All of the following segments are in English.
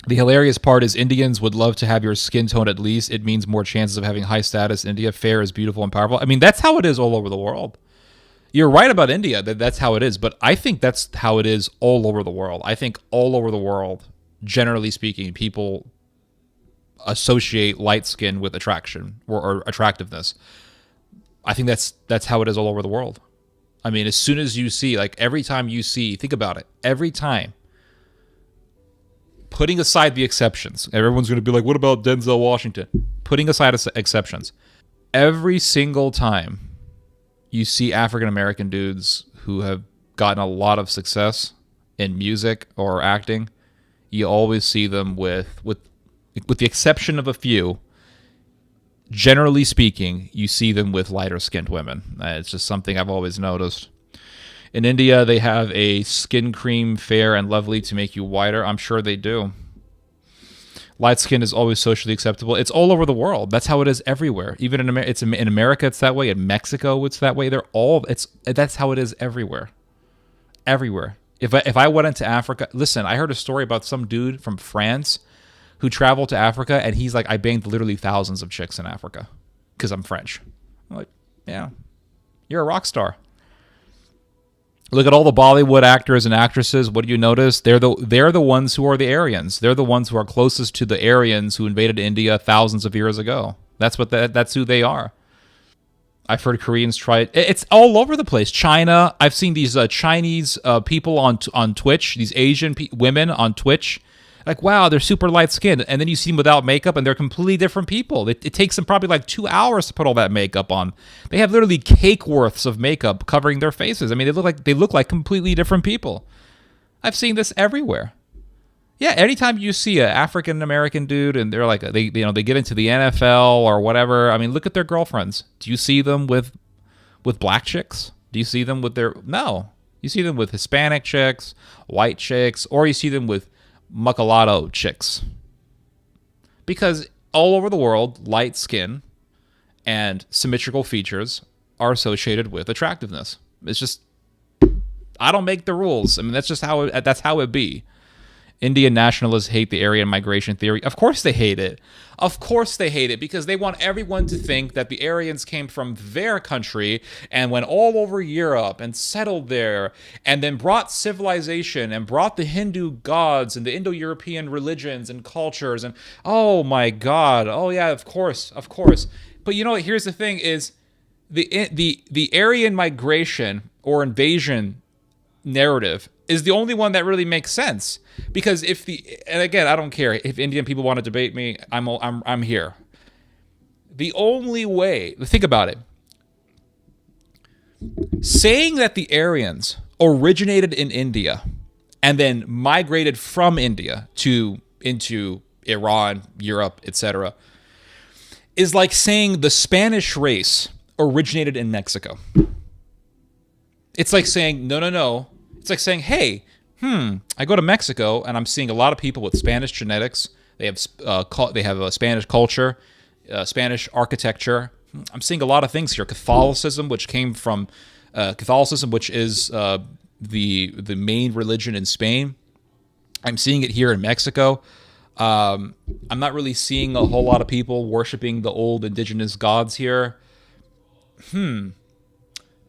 The hilarious part is Indians would love to have your skin tone at least. It means more chances of having high status. India, fair is beautiful and powerful. I mean, that's how it is all over the world. You're right about India, that's how it is. But I think that's how it is all over the world. I think all over the world, generally speaking, people associate light skin with attraction or attractiveness. I think that's how it is all over the world. I mean, as soon as you see, like every time you see, think about it, every time, putting aside the exceptions, everyone's going to be like, what about Denzel Washington? Putting aside exceptions, every single time you see African American dudes who have gotten a lot of success in music or acting, you always see them with the exception of a few, generally speaking, you see them with lighter skinned women. It's just something I've always noticed. In India, they have a skin cream fair and lovely to make you whiter. I'm sure they do. Light skin is always socially acceptable. It's all over the world. That's how it is everywhere. Even in America, in America, it's that way. In Mexico, it's that way. That's how it is everywhere. Everywhere. If I went into Africa, listen, I heard a story about some dude from France who traveled to Africa, and he's like, I banged literally thousands of chicks in Africa because I'm French. I'm like, yeah, you're a rock star. Look at all the Bollywood actors and actresses. What do you notice? They're the ones who are the Aryans. They're the ones who are closest to the Aryans who invaded India thousands of years ago. That's who they are. I've heard Koreans try it. It's all over the place. China. I've seen these Chinese people on Twitch. These Asian women on Twitch. Like, wow, they're super light skinned. And then you see them without makeup and they're completely different people. It takes them probably like 2 hours to put all that makeup on. They have literally cake worths of makeup covering their faces. I mean, they look like completely different people. I've seen this everywhere. Yeah, anytime you see an African American dude and they're like, they get into the NFL or whatever. I mean, look at their girlfriends. Do you see them with black chicks? Do you see them with no. You see them with Hispanic chicks, white chicks, or you see them with mulatto chicks. Because all over the world, light skin and symmetrical features are associated with attractiveness. It's just, I don't make the rules. I mean, that's how it be. Indian nationalists hate the Aryan migration theory. Of course they hate it. Of course they hate it because they want everyone to think that the Aryans came from their country and went all over Europe and settled there and then brought civilization and brought the Hindu gods and the Indo-European religions and cultures and oh my God. Oh yeah, of course. But you know what? Here's the thing is the Aryan migration or invasion narrative is the only one that really makes sense. Because and again, I don't care if Indian people want to debate me, I'm here. The only way, think about it. Saying that the Aryans originated in India and then migrated from India into Iran, Europe, etc., is like saying the Spanish race originated in Mexico. It's like saying, no. It's like saying, hey, I go to Mexico and I'm seeing a lot of people with Spanish genetics. They have a Spanish culture, Spanish architecture. I'm seeing a lot of things here. Catholicism, which is the main religion in Spain. I'm seeing it here in Mexico. I'm not really seeing a whole lot of people worshiping the old indigenous gods here.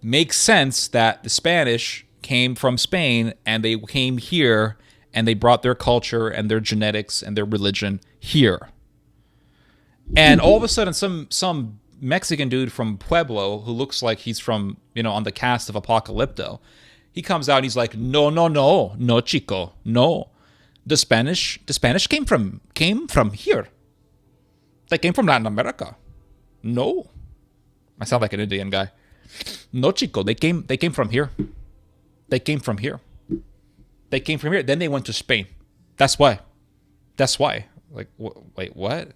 Makes sense that the Spanish came from Spain and they came here and they brought their culture and their genetics and their religion here. And all of a sudden some Mexican dude from Pueblo who looks like he's from, on the cast of Apocalypto, he comes out and he's like, no, chico, no. The Spanish came from here. They came from Latin America. No. I sound like an Indian guy. No, chico, they came from here. They came from here. Then they went to Spain. That's why. Like, wait, what?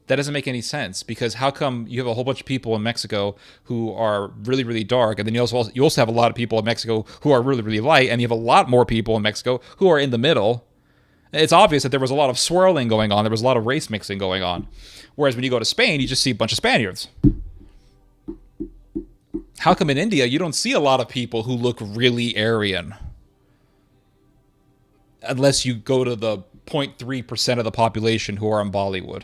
That doesn't make any sense because how come you have a whole bunch of people in Mexico who are really, really dark, and then you also have a lot of people in Mexico who are really, really light, and you have a lot more people in Mexico who are in the middle. It's obvious that there was a lot of swirling going on. There was a lot of race mixing going on. Whereas when you go to Spain, you just see a bunch of Spaniards. How come in India you don't see a lot of people who look really Aryan? Unless you go to the 0.3% of the population who are in Bollywood.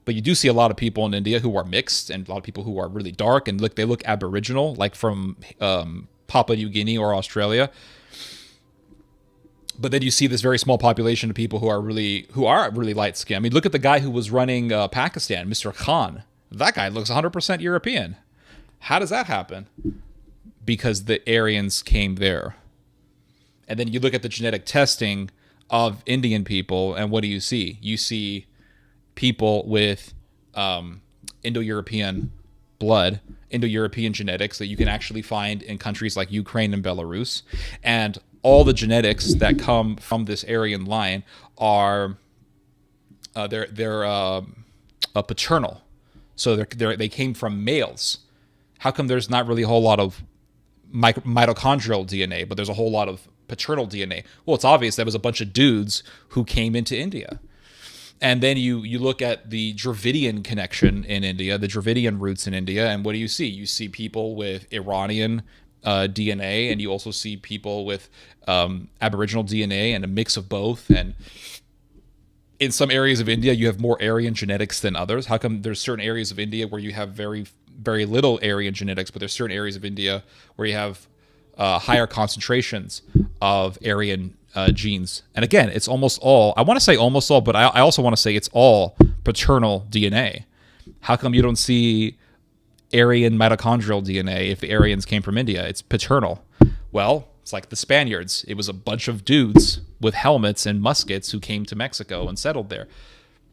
But you do see a lot of people in India who are mixed, and a lot of people who are really dark and they look Aboriginal, like from Papua New Guinea or Australia. But then you see this very small population of people who are really light skinned. I mean, look at the guy who was running Pakistan, Mr. Khan. That guy looks 100% European. How does that happen? Because the Aryans came there. And then you look at the genetic testing of Indian people, and what do you see? You see people with Indo-European blood, Indo-European genetics that you can actually find in countries like Ukraine and Belarus. And all the genetics that come from this Aryan line are they're paternal. So they came from males. How come there's not really a whole lot of mitochondrial DNA, but there's a whole lot of paternal DNA? Well, it's obvious there was a bunch of dudes who came into India. And then you look at the Dravidian connection in India, the Dravidian roots in India, and what do you see? You see people with Iranian DNA, and you also see people with Aboriginal DNA and a mix of both. And in some areas of India, you have more Aryan genetics than others. How come there's certain areas of India where you have very, very little Aryan genetics, but there's certain areas of India where you have higher concentrations of Aryan genes? And again, it's almost all, I want to say almost all, but I also want to say it's all paternal DNA. How come you don't see Aryan mitochondrial DNA if the Aryans came from India? It's paternal. Well, it's like the Spaniards. It was a bunch of dudes with helmets and muskets who came to Mexico and settled there.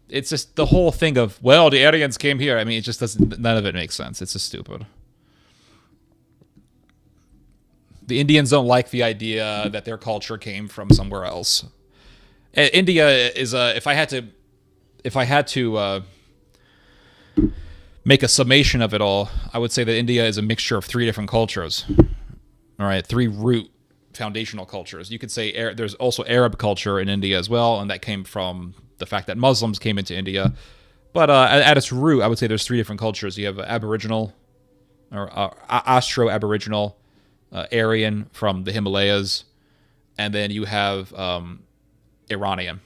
It's just the whole thing of, well, the Aryans came here. I mean, it just doesn't, none of it makes sense. It's just stupid. The Indians don't like the idea that their culture came from somewhere else. India is if I had to make a summation of it all, I would say that India is a mixture of three different cultures. All right, three root foundational cultures. You could say there's also Arab culture in India as well, and that came from the fact that Muslims came into India. But at its root, I would say there's three different cultures. You have Aboriginal, or Austro-Aboriginal, Aryan from the Himalayas, and then you have Iranian.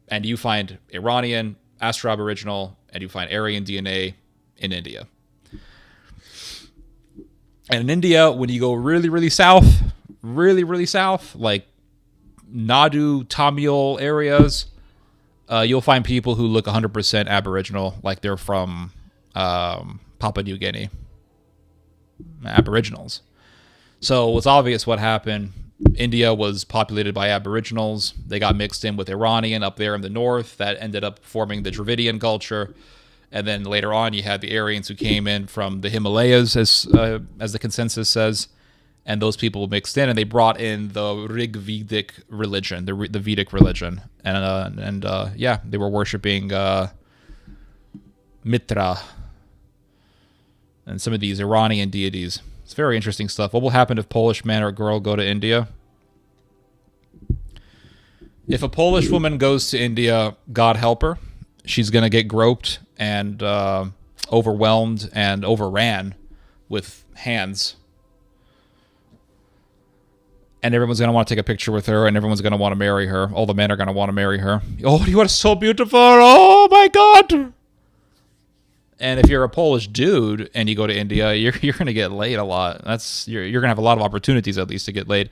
And you find Iranian, Austro-Aboriginal, and you find Aryan DNA in India. And in India, when you go really, really south, like Nadu, Tamil areas, you'll find people who look 100% Aboriginal, like they're from Papua New Guinea. Aboriginals. So it's obvious what happened. India was populated by Aboriginals. They got mixed in with Iranian up there in the north. That ended up forming the Dravidian culture. And then later on, you had the Aryans who came in from the Himalayas, as the consensus says. And those people mixed in, and they brought in the Rig Vedic religion, the Vedic religion. And they were worshiping Mitra and some of these Iranian deities. It's very interesting stuff. What will happen if Polish man or girl go to India? If a Polish woman goes to India, God help her, she's going to get groped and overwhelmed and overran with hands. And everyone's going to want to take a picture with her, and everyone's going to want to marry her. All the men are going to want to marry her. Oh, you are so beautiful. Oh, my God. And if you're a Polish dude and you go to India, you're going to get laid a lot. You're going to have a lot of opportunities, at least, to get laid.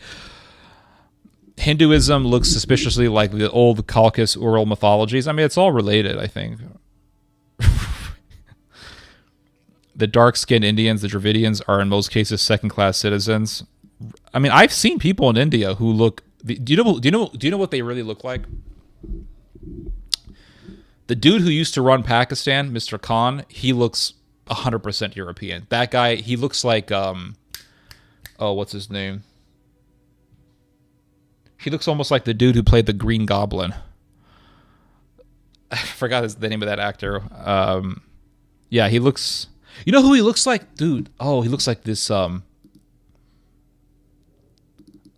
Hinduism looks suspiciously like the old Caucasus Ural mythologies. I mean, it's all related, I think. The dark-skinned Indians, the Dravidians, are in most cases second-class citizens. I mean, I've seen people in India who look. Do you know what they really look like? The dude who used to run Pakistan, Mr. Khan, he looks 100% European. That guy, he looks like what's his name? He looks almost like the dude who played the Green Goblin. I forgot the name of that actor. Yeah, he looks. You know who he looks like, dude? Oh, he looks like this.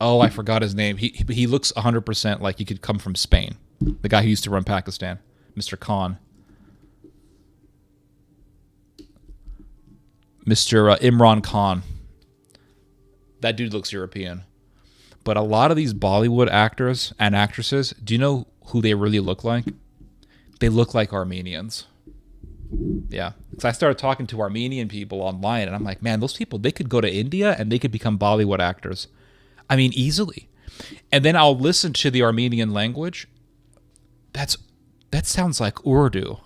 Oh, I forgot his name. He looks 100% like he could come from Spain. The guy who used to run Pakistan, Mr. Khan. Mr. Imran Khan. That dude looks European. But a lot of these Bollywood actors and actresses, do you know who they really look like? They look like Armenians. Yeah. Because I started talking to Armenian people online, and I'm like, man, those people, they could go to India and they could become Bollywood actors. I mean, easily. And then I'll listen to the Armenian language. That sounds like Urdu.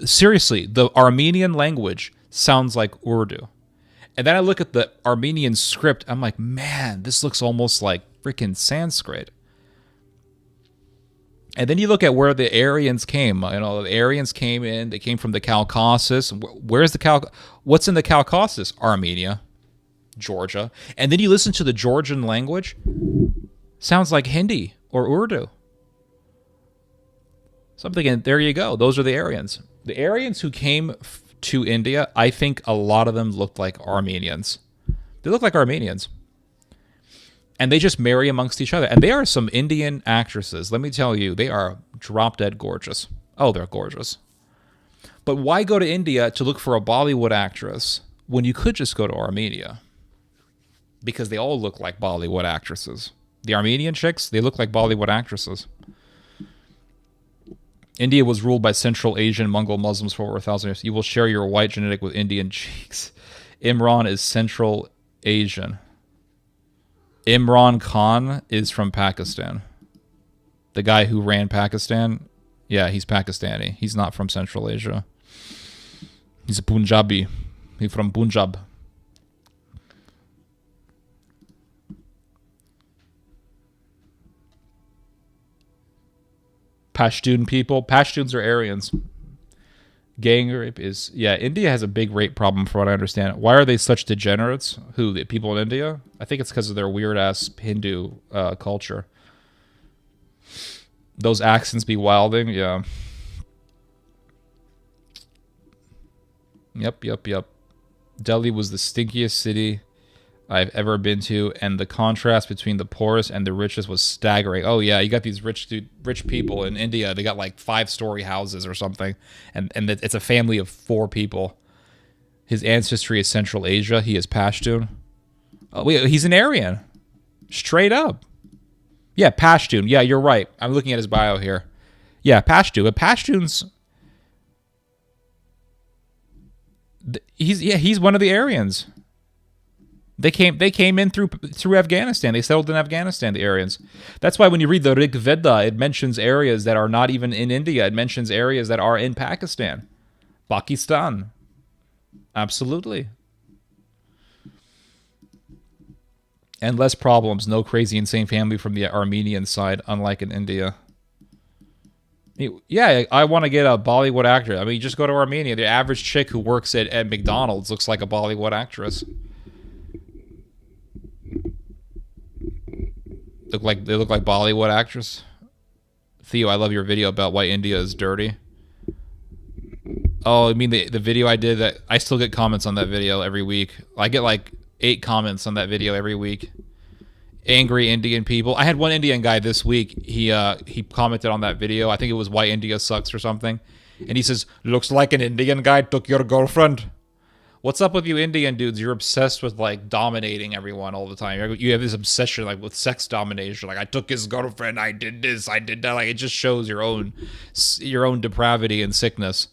Seriously, the Armenian language sounds like Urdu. And then I look at the Armenian script. I'm like, man, this looks almost like freaking Sanskrit. And then you look at where the Aryans came. You know, the Aryans came in. They came from the Caucasus. What's in the Caucasus? Armenia, Georgia. And then you listen to the Georgian language. Sounds like Hindi or Urdu. So I'm thinking, there you go. Those are the Aryans. The Aryans who came to India, I think a lot of them looked like Armenians. They look like Armenians. And they just marry amongst each other. And they are some Indian actresses. Let me tell you, they are drop dead gorgeous. Oh, they're gorgeous. But why go to India to look for a Bollywood actress when you could just go to Armenia? Because they all look like Bollywood actresses. The Armenian chicks, they look like Bollywood actresses. India was ruled by Central Asian Mongol Muslims for over 1,000 years. You will share your white genetic with Indian cheeks. Imran is Central Asian. Imran Khan is from Pakistan. The guy who ran Pakistan, yeah, he's Pakistani. He's not from Central Asia. He's a Punjabi. He's from Punjab. Pashtun people. Pashtuns are Aryans. Gang rape is... Yeah, India has a big rape problem from what I understand. Why are they such degenerates? Who, the people in India? I think it's because of their weird-ass Hindu culture. Those accents be wilding, yeah. Yep. Delhi was the stinkiest city I've ever been to, and the contrast between the poorest and the richest was staggering. Oh yeah, you got these rich people in India. They got like 5-story houses or something, and it's a family of 4 people. His ancestry is Central Asia. He is Pashtun. Oh wait, he's an Aryan, straight up. Yeah, Pashtun. Yeah, you're right. I'm looking at his bio here. Yeah, Pashtun. But Pashtuns. He's one of the Aryans. They came in through Afghanistan. They settled in Afghanistan, the Aryans. That's why when you read the Rig Veda, it mentions areas that are not even in India. It mentions areas that are in Pakistan. Pakistan. Absolutely. And less problems. No crazy, insane family from the Armenian side, unlike in India. Yeah, I want to get a Bollywood actor. I mean, you just go to Armenia. The average chick who works at McDonald's looks like a Bollywood actress. They look like Bollywood actress. Theo, I love your video about why India is dirty. Oh, I mean the video I did that I still get comments on that video every week. I get like 8 comments on that video every week. Angry Indian people. I had one Indian guy this week. He commented on that video. I think it was why India sucks or something. And he says, "Looks like an Indian guy took your girlfriend." What's up with you Indian dudes? You're obsessed with like dominating everyone all the time. You have this obsession like with sex domination. Like I took his girlfriend, I did this, I did that. Like it just shows your own depravity and sickness.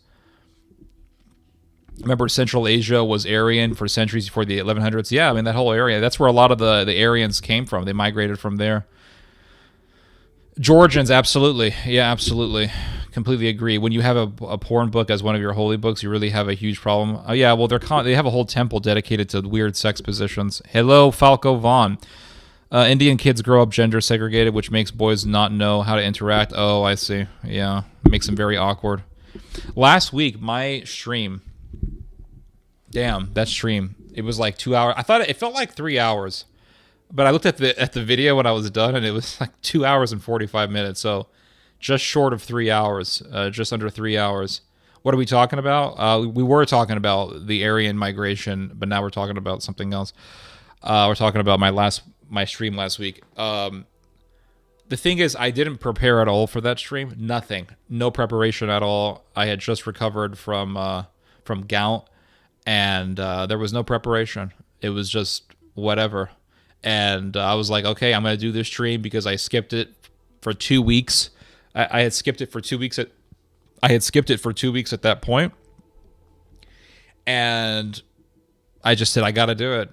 Remember, Central Asia was Aryan for centuries before the 1100s. Yeah, I mean that whole area. That's where a lot of the Aryans came from. They migrated from there. Georgians, absolutely. Yeah, absolutely. Completely agree. When you have a porn book as one of your holy books, you really have a huge problem. Oh yeah, well they have a whole temple dedicated to weird sex positions. Hello, Falco Vaughn. Indian kids grow up gender segregated, which makes boys not know how to interact. Oh, I see. Yeah, it makes them very awkward. Last week, my stream. Damn, that stream. It was like 2 hours. I thought it felt like 3 hours. But I looked at the video when I was done, and it was like 2 hours and 45 minutes. So just short of 3 hours, just under 3 hours. What are we talking about? We were talking about the Aryan migration, but now we're talking about something else. We're talking about my stream last week. The thing is, I didn't prepare at all for that stream. Nothing. No preparation at all. I had just recovered from gout, and there was no preparation. It was just whatever. And I was like, okay, I'm going to do this stream because I skipped it for 2 weeks. I had skipped it for 2 weeks I had skipped it for 2 weeks at that point. And I just said, I got to do it,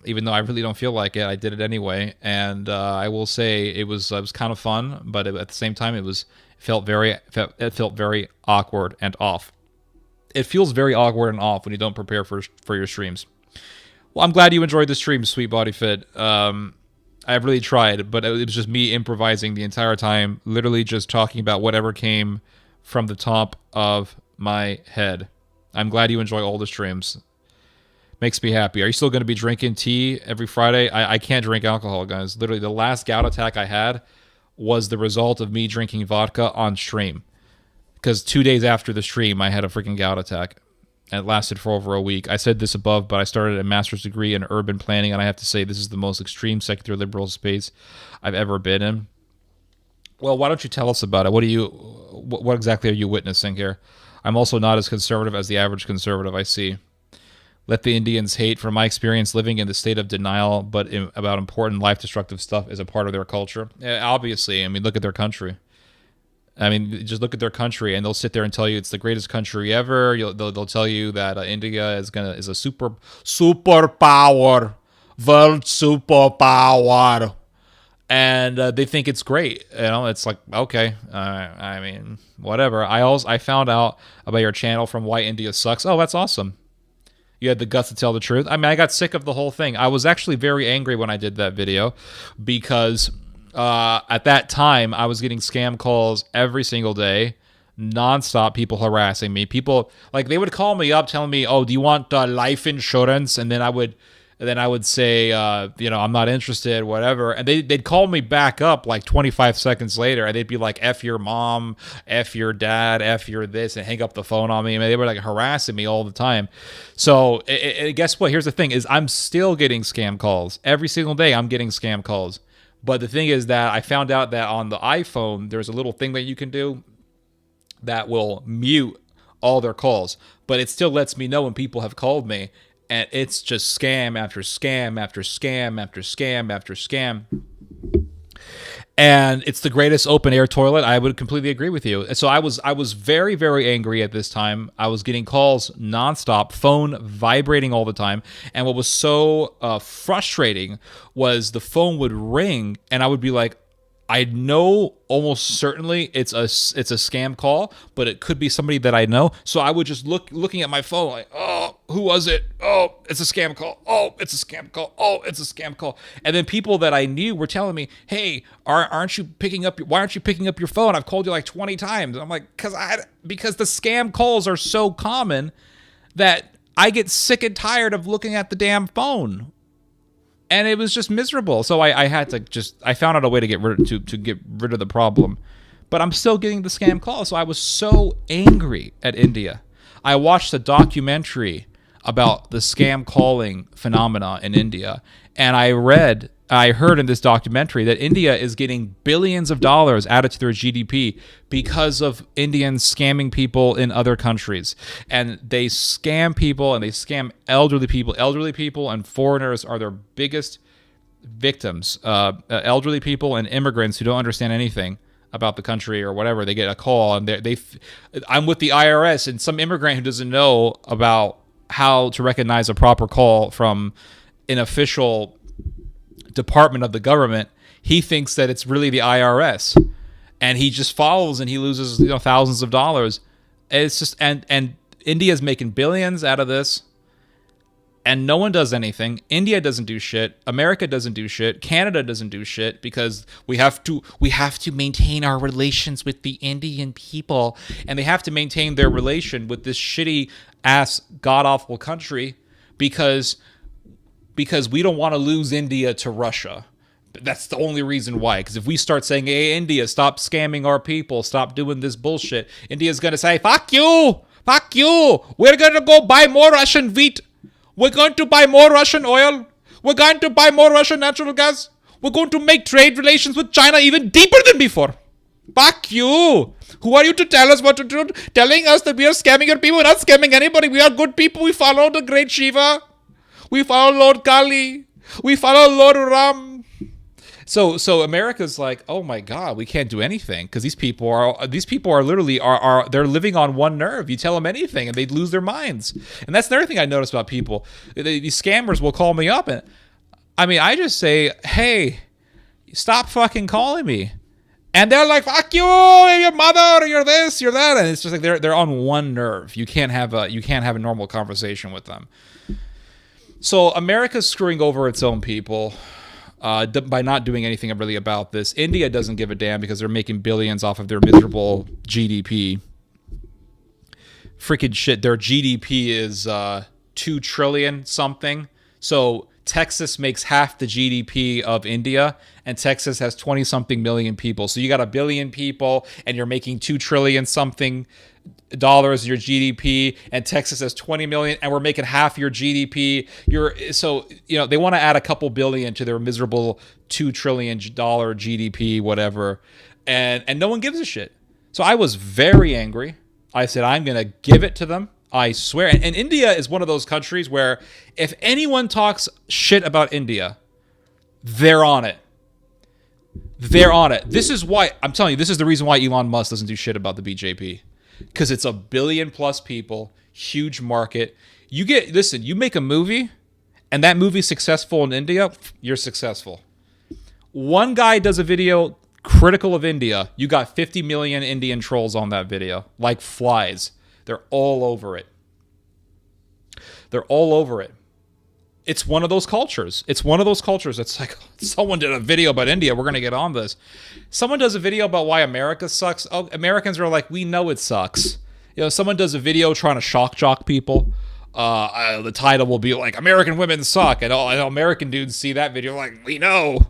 even though I really don't feel like it. I did it anyway. And I will say it was kind of fun, but at the same time, it felt very awkward and off. It feels very awkward and off when you don't prepare for your streams. Well, I'm glad you enjoyed the stream, Sweet Body Fit. I've really tried, but it was just me improvising the entire time, literally just talking about whatever came from the top of my head. I'm glad you enjoy all the streams. Makes me happy. Are you still going to be drinking tea every Friday? I can't drink alcohol, guys. Literally, the last gout attack I had was the result of me drinking vodka on stream. Because 2 days after the stream, I had a freaking gout attack. And it lasted for over a week. I said this above, but I started a master's degree in urban planning, and I have to say this is the most extreme secular liberal space I've ever been in. Well, why don't you tell us about it? What exactly are you witnessing here? I'm also not as conservative as the average conservative I see. Let the Indians hate. From my experience living in the state of denial, but about important life-destructive stuff is a part of their culture. Yeah, obviously, look at their country. Just look at their country, and they'll sit there and tell you it's the greatest country ever. They'll tell you that India is a superpower, world superpower, and they think it's great. It's like, okay, whatever. I found out about your channel from Why India Sucks. Oh, that's awesome. You had the guts to tell the truth. I got sick of the whole thing. I was actually very angry when I did that video because at that time I was getting scam calls every single day, nonstop, people harassing me. People, like, they would call me up telling me, oh, do you want life insurance? And then I would say, I'm not interested, whatever. And they'd call me back up like 25 seconds later, and they'd be like, F your mom, F your dad, F your this, and hang up the phone on me. They were like harassing me all the time. So guess what? Here's the thing is I'm still getting scam calls. Every single day I'm getting scam calls. But the thing is that I found out that on the iPhone, there's a little thing that you can do that will mute all their calls. But it still lets me know when people have called me. And it's just scam after scam after scam after scam after scam. And it's the greatest open air toilet. I would completely agree with you. So I was very, very angry at this time. I was getting calls nonstop, phone vibrating all the time. And what was so frustrating was the phone would ring, and I would be like, I know almost certainly it's a scam call, but it could be somebody that I know. So I would just looking at my phone like, oh, who was it? Oh, it's a scam call. Oh, it's a scam call. Oh, it's a scam call. And then people that I knew were telling me, hey, why aren't you picking up your phone? I've called you like 20 times. I'm like, because the scam calls are so common that I get sick and tired of looking at the damn phone. And it was just miserable. So I had to I found out a way to get rid of the problem. But I'm still getting the scam calls. So I was so angry at India. I watched a documentary about the scam calling phenomena in India. And I heard in this documentary that India is getting billions of dollars added to their GDP because of Indians scamming people in other countries. And they scam people, and they scam elderly people. Elderly people and foreigners are their biggest victims. Elderly people and immigrants who don't understand anything about the country or whatever, they get a call, and I'm with the IRS, and some immigrant who doesn't know about how to recognize a proper call from an official department of the government, he thinks that it's really the IRS, and he just follows, and he loses thousands of dollars. It's just and India's making billions out of this, and no one does anything. India doesn't do shit. America doesn't do shit. Canada doesn't do shit because we have to maintain our relations with the Indian people, and they have to maintain their relation with this shitty ass god awful country because we don't want to lose India to Russia. That's the only reason why. Because if we start saying, hey, India, stop scamming our people, stop doing this bullshit, India's going to say, fuck you, we're going to go buy more Russian wheat. We're going to buy more Russian oil. We're going to buy more Russian natural gas. We're going to make trade relations with China even deeper than before. Fuck you. Who are you to tell us what to do? Telling us that we are scamming your people? We're not scamming anybody. We are good people. We follow the great Shiva. We follow Lord Kali. We follow Lord Ram. So America's like, oh my God, we can't do anything because these people are literally they're living on one nerve. You tell them anything and they'd lose their minds. And that's another thing I noticed about people. These scammers will call me up, and I mean, I just say, hey, stop fucking calling me. And they're like, fuck you, your mother, you're this, you're that, and it's just like they're on one nerve. You can't have a normal conversation with them. So America's screwing over its own people by not doing anything really about this. India doesn't give a damn because they're making billions off of their miserable GDP. Freaking shit, their GDP is 2 trillion something. So Texas makes half the GDP of India, and Texas has 20-something million people. So you got 1 billion people, and you're making 2 trillion something dollars your GDP, and Texas has 20 million, and we're making half your GDP. They want to add a couple billion to their miserable $2 trillion GDP, whatever, and no one gives a shit. So I was very angry. I said, I'm gonna give it to them. I swear. And India is one of those countries where if anyone talks shit about India, they're on it. They're on it. This is why, I'm telling you, this is the reason why Elon Musk doesn't do shit about the BJP. Because it's 1 billion plus people, huge market. You make a movie, and that movie's successful in India, you're successful. One guy does a video critical of India, you got 50 million Indian trolls on that video, like flies. They're all over it. They're all over it. It's one of those cultures. It's like, someone did a video about India. We're going to get on this. Someone does a video about why America sucks. Oh, Americans are like, we know it sucks. Someone does a video trying to shock jock people. The title will be like, American women suck. And all American dudes see that video like, we know.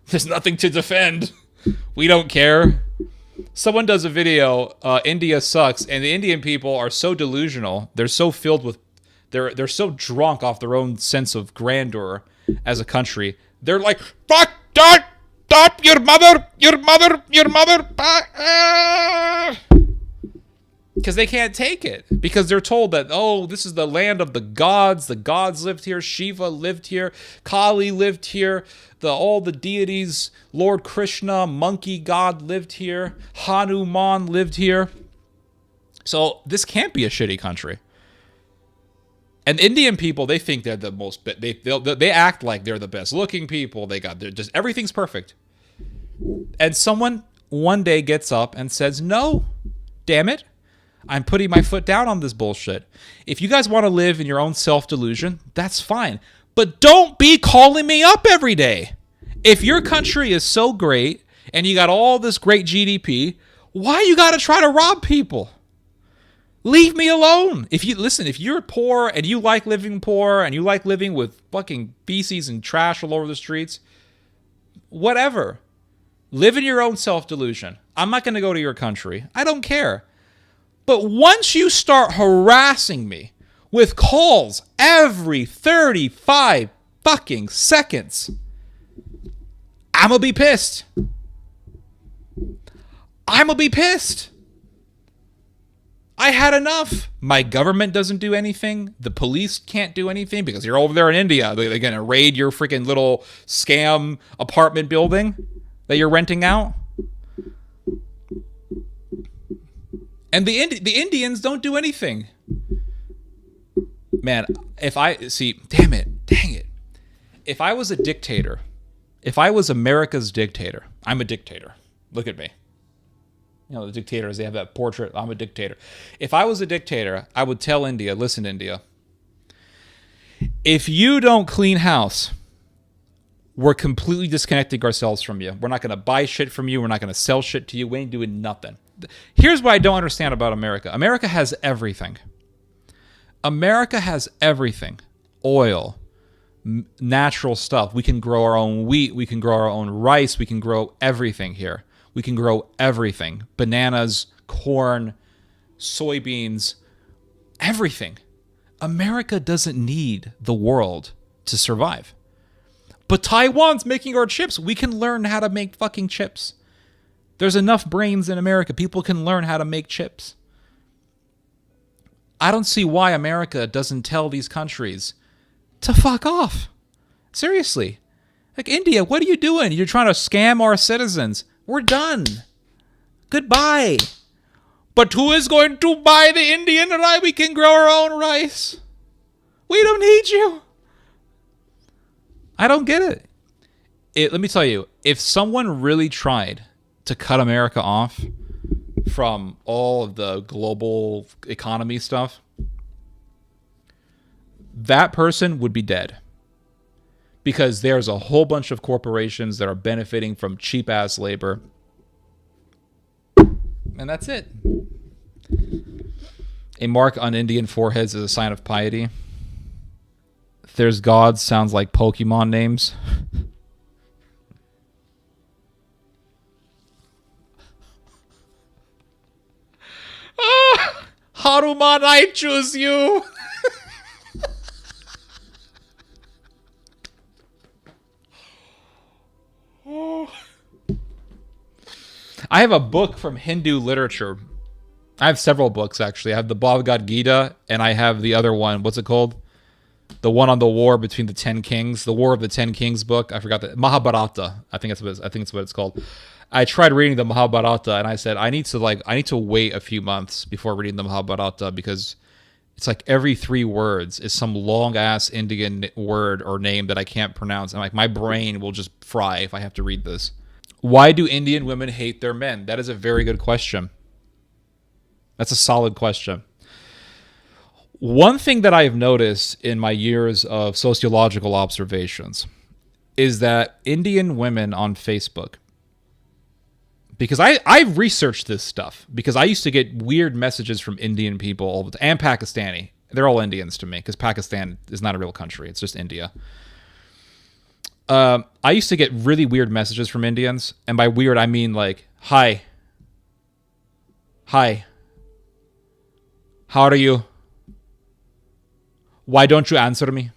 There's nothing to defend. We don't care. Someone does a video, India sucks, and the Indian people are so delusional. They're so filled with, they're so drunk off their own sense of grandeur as a country. They're like, fuck that, stop your mother. Because they can't take it. Because they're told that, oh, this is the land of the gods. The gods lived here. Shiva lived here. Kali lived here. All the deities, Lord Krishna, monkey god lived here. Hanuman lived here. So this can't be a shitty country. And Indian people, they think they're the most, they act like they're the best looking people. They're just, everything's perfect. And someone one day gets up and says, no, damn it. I'm putting my foot down on this bullshit. If you guys want to live in your own self-delusion, that's fine. But don't be calling me up every day. If your country is so great and you got all this great GDP, why you got to try to rob people? Leave me alone. If you're poor and you like living poor and you like living with fucking feces and trash all over the streets, whatever. Live in your own self-delusion. I'm not going to go to your country. I don't care. But once you start harassing me with calls every 35 fucking seconds, I'm gonna be pissed. I had enough. My government doesn't do anything. The police can't do anything because you're over there in India. They're gonna raid your freaking little scam apartment building that you're renting out. And the Indians don't do anything. Man, dang it. If I was a dictator, if I was America's dictator, I'm a dictator. Look at me. The dictators, they have that portrait. I'm a dictator. If I was a dictator, I would tell India, listen, India, if you don't clean house, we're completely disconnecting ourselves from you. We're not going to buy shit from you. We're not going to sell shit to you. We ain't doing nothing. Here's what I don't understand about America. America has everything. America has everything. Oil, natural stuff. We can grow our own wheat. We can grow our own rice. We can grow everything here. We can grow everything. Bananas, corn, soybeans, everything. America doesn't need the world to survive. But Taiwan's making our chips. We can learn how to make fucking chips. There's enough brains in America. People can learn how to make chips. I don't see why America doesn't tell these countries to fuck off. Seriously. Like, India, what are you doing? You're trying to scam our citizens. We're done. Goodbye. But who is going to buy the Indian rice? We can grow our own rice. We don't need you. I don't get it. Let me tell you, if someone really tried to cut America off from all of the global economy stuff, that person would be dead. Because there's a whole bunch of corporations that are benefiting from cheap-ass labor. And that's it. A mark on Indian foreheads is a sign of piety. There's gods sounds like Pokemon names. Hanuman, I choose you. I have a book from Hindu literature. I have several books, actually. I have the Bhagavad Gita, and I have the other one. What's it called? The one on the war between the 10 kings. The War of the 10 Kings book. I forgot that. Mahabharata. I think that's what it's called. I tried reading the Mahabharata, and I said, I need to wait a few months before reading the Mahabharata, because it's like every 3 words is some long-ass Indian word or name that I can't pronounce. And like, my brain will just fry if I have to read this. Why do Indian women hate their men? That is a very good question. That's a solid question. One thing that I've noticed in my years of sociological observations is that Indian women on Facebook, because I've researched this stuff, because I used to get weird messages from Indian people all the time, and Pakistani. They're all Indians to me, because Pakistan is not a real country. It's just India. I used to get really weird messages from Indians, and by weird, I mean like, hi. Hi. How are you? Why don't you answer me?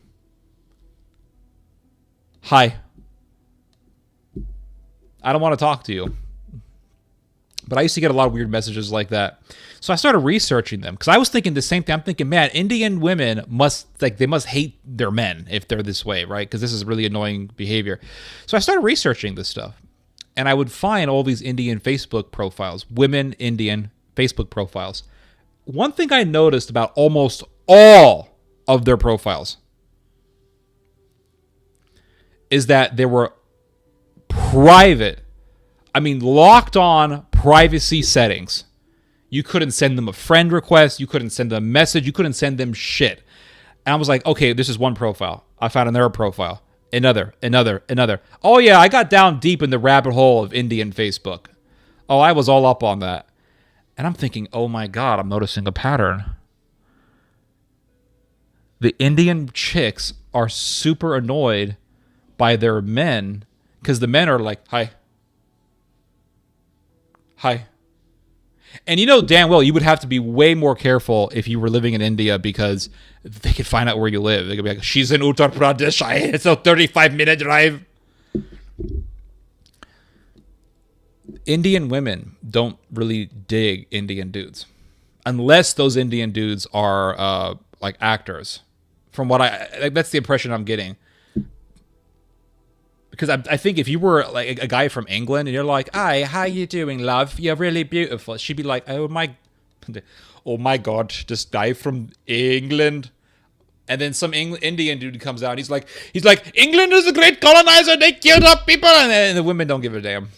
Hi. I don't want to talk to you. But I used to get a lot of weird messages like that. So I started researching them, because I was thinking the same thing. I'm thinking, man, Indian women must hate their men if they're this way, right? Because this is really annoying behavior. So I started researching this stuff. And I would find all these Indian Facebook profiles, women Indian Facebook profiles. One thing I noticed about almost all of their profiles is that they were private. I mean, locked on privacy settings. You couldn't send them a friend request. You couldn't send them a message. You couldn't send them shit. And I was like, okay, this is one profile. I found another profile. Another. Oh yeah, I got down deep in the rabbit hole of Indian Facebook. Oh, I was all up on that. And I'm thinking, oh my God, I'm noticing a pattern. The Indian chicks are super annoyed by their men, because the men are like, hi. Hi. And you know damn well you would have to be way more careful if you were living in India, because they could find out where you live. They could be like, she's in Uttar Pradesh. It's a 35-minute drive. Indian women don't really dig Indian dudes. Unless those Indian dudes are like actors. From what that's the impression I'm getting. Because I think if you were like a guy from England and you're like, "Hi, how you doing, love? You're really beautiful," she'd be like, "Oh my God, this guy from England." And then some Indian dude comes out. And he's like, "England is a great colonizer. They killed up people," and the women don't give a damn.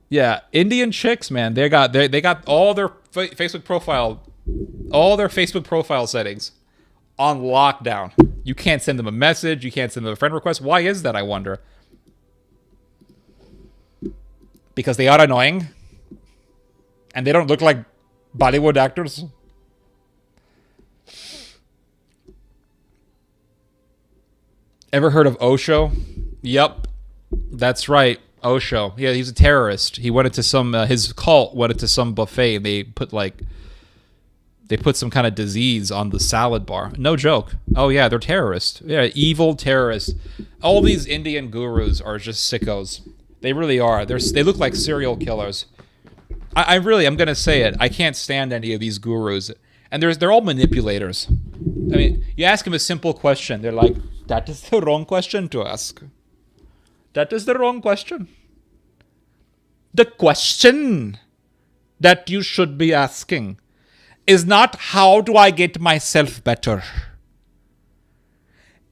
Yeah, Indian chicks, man. They got all their Facebook profile settings on lockdown. You can't send them a message. You can't send them a friend request. Why is that, I wonder? Because they are annoying. And they don't look like Bollywood actors. Ever heard of Osho? Yep. That's right. Osho. Yeah, he's a terrorist. He went into his cult went into some buffet, and they put some kind of disease on the salad bar. No joke. Oh yeah, they're terrorists. Yeah, evil terrorists. All these Indian gurus are just sickos. They really are. They look like serial killers. I'm gonna say it. I can't stand any of these gurus, and they're all manipulators. I mean, you ask them a simple question, they're like, that is the wrong question to ask. That is the wrong question. The question that you should be asking is not how do I get myself better.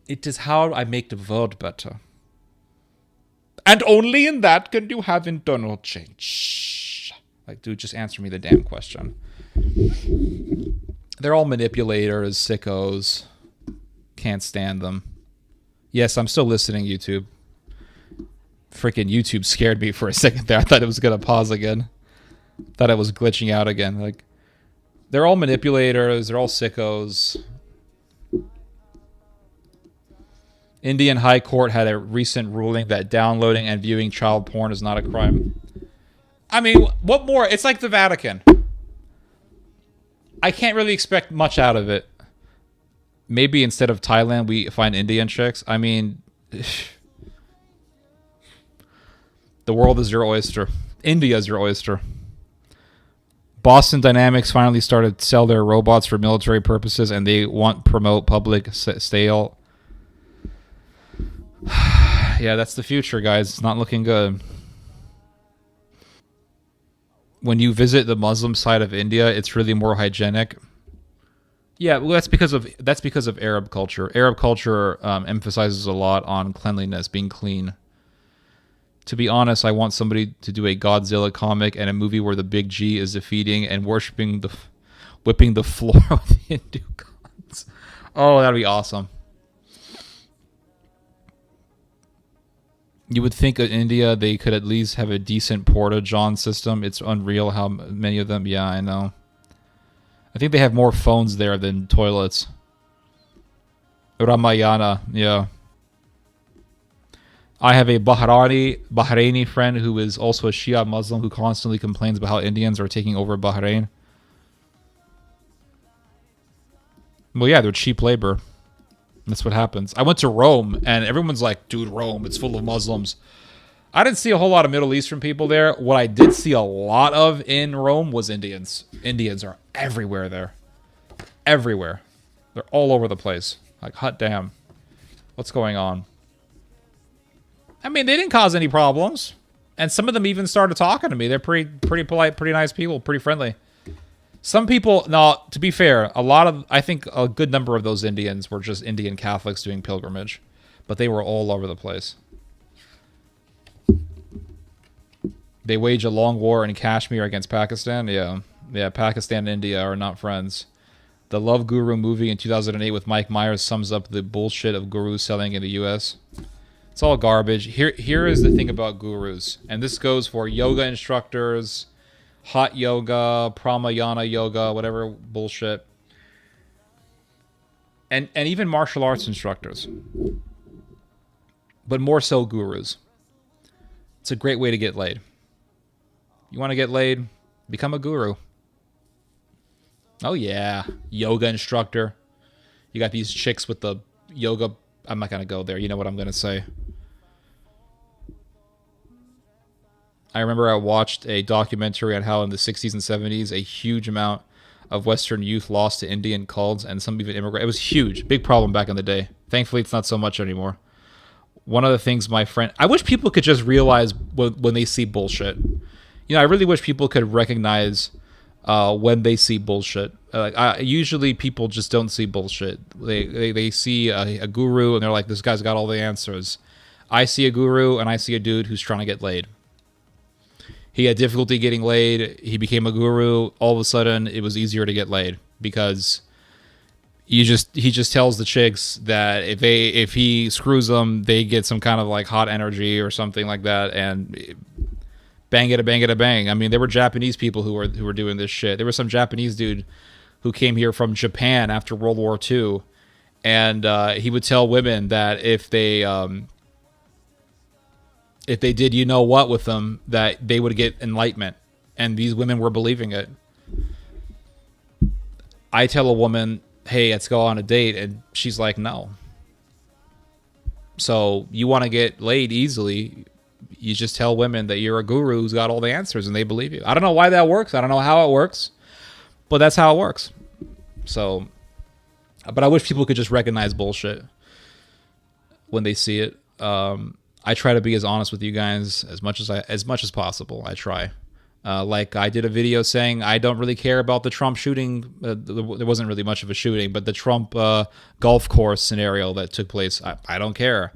It is how I make the world better. And only in that can you have internal change. Like, dude, just answer me the damn question. They're all manipulators, sickos. Can't stand them. Yes, I'm still listening, YouTube. Freaking YouTube scared me for a second there. I thought it was going to pause again. Thought it was glitching out again. Like, they're all manipulators. They're all sickos. Indian High Court had a recent ruling that downloading and viewing child porn is not a crime. I mean, what more? It's like the Vatican. I can't really expect much out of it. Maybe instead of Thailand, we find Indian chicks. I mean, the world is your oyster. India is your oyster. Boston Dynamics finally started to sell their robots for military purposes, and they want to promote public sale. Yeah, that's the future, guys. It's not looking good. When you visit the Muslim side of India, it's really more hygienic. Yeah, well, that's because of Arab culture. Arab culture emphasizes a lot on cleanliness, being clean. To be honest, I want somebody to do a Godzilla comic and a movie where the big G is defeating and whipping the floor with the Hindu gods. Oh, that'd be awesome. You would think in India they could at least have a decent porta-john system. It's unreal how many of them. Yeah, I know. I think they have more phones there than toilets. Ramayana, yeah. I have a Bahraini friend who is also a Shia Muslim who constantly complains about how Indians are taking over Bahrain. Well, yeah, they're cheap labor. That's what happens. I went to Rome, and everyone's like, dude, Rome, it's full of Muslims. I didn't see a whole lot of Middle Eastern people there. What I did see a lot of in Rome was Indians. Indians are everywhere there. Everywhere. They're all over the place. Like, hot damn. What's going on? I mean, they didn't cause any problems. And some of them even started talking to me. They're pretty polite, pretty nice people, pretty friendly. Some people, no, to be fair, I think a good number of those Indians were just Indian Catholics doing pilgrimage. But they were all over the place. They wage a long war in Kashmir against Pakistan. Yeah, Pakistan and India are not friends. The Love Guru movie in 2008 with Mike Myers sums up the bullshit of gurus selling in the U.S. It's all garbage. Here is the thing about gurus. And this goes for yoga instructors, hot yoga, pramayana yoga, whatever bullshit. And even martial arts instructors. But more so gurus. It's a great way to get laid. You want to get laid? Become a guru. Oh yeah, yoga instructor. You got these chicks with the yoga. I'm not going to go there. You know what I'm going to say. I remember I watched a documentary on how in the 60s and 70s, a huge amount of Western youth lost to Indian cults and some even immigrant. It was huge. Big problem back in the day. Thankfully, it's not so much anymore. One of the things my friend... I wish people could just realize when they see bullshit. You know, I really wish people could recognize when they see bullshit. Usually people just don't see bullshit. They see a guru and they're like, this guy's got all the answers. I see a guru and I see a dude who's trying to get laid. He had difficulty getting laid. He became a guru. All of a sudden, it was easier to get laid because he just tells the chicks that if he screws them, they get some kind of like hot energy or something like that, and bang it, bang. I mean, there were Japanese people who were doing this shit. There was some Japanese dude who came here from Japan after World War II, and he would tell women that if they did you know what with them, that they would get enlightenment. And these women were believing it. I tell a woman, hey, let's go on a date. And she's like, no. So you want to get laid easily, you just tell women that you're a guru who's got all the answers and they believe you. I don't know why that works. I don't know how it works. But that's how it works. So But I wish people could just recognize bullshit when they see it. I try to be as honest with you guys as much as possible. I try. Like I did a video saying I don't really care about the Trump shooting. There wasn't really much of a shooting, but the Trump golf course scenario that took place, I don't care.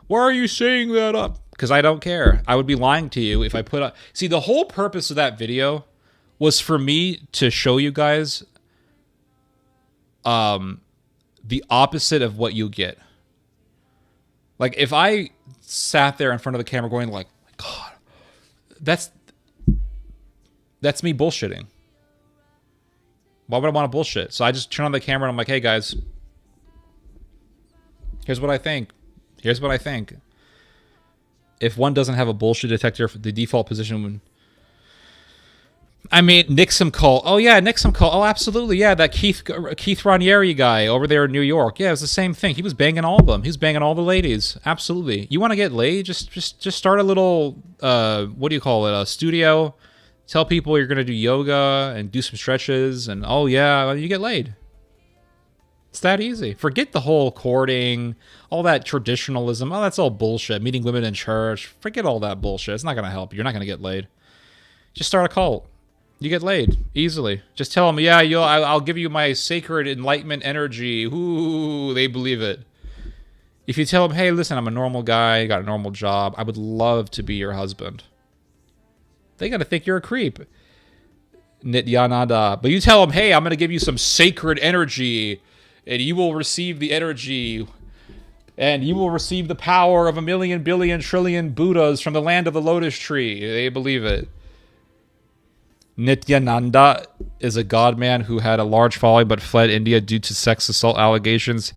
Why are you saying that up? Because I don't care. I would be lying to you if I put up. See, the whole purpose of that video was for me to show you guys the opposite of what you get. Like if I sat there in front of the camera going like, God, that's me bullshitting. Why would I want to bullshit? So I just turn on the camera and I'm like, hey guys, here's what I think. Here's what I think. If one doesn't have a bullshit detector, the default position would... I mean, Nixon call. Oh yeah, Nixon call. Oh, absolutely. Yeah, that Keith Raniere guy over there in New York. Yeah, it was the same thing. He was banging all of them. He was banging all the ladies. Absolutely. You want to get laid? Just start a little what do you call it? A studio. Tell people you're gonna do yoga and do some stretches, and oh yeah, you get laid. It's that easy. Forget the whole courting, all that traditionalism. Oh, that's all bullshit. Meeting women in church. Forget all that bullshit. It's not gonna help you. You're not gonna get laid. Just start a cult. You get laid easily. Just tell them, yeah, I'll give you my sacred enlightenment energy. Ooh, they believe it. If you tell them, hey, listen, I'm a normal guy, got a normal job, I would love to be your husband. They gotta think you're a creep. Nityananda. But you tell them, hey, I'm gonna give you some sacred energy, and you will receive the energy, and you will receive the power of 1,000,000,000 billion trillion Buddhas from the land of the lotus tree. They believe it. Nityananda is a god man who had a large following but fled India due to sex assault allegations.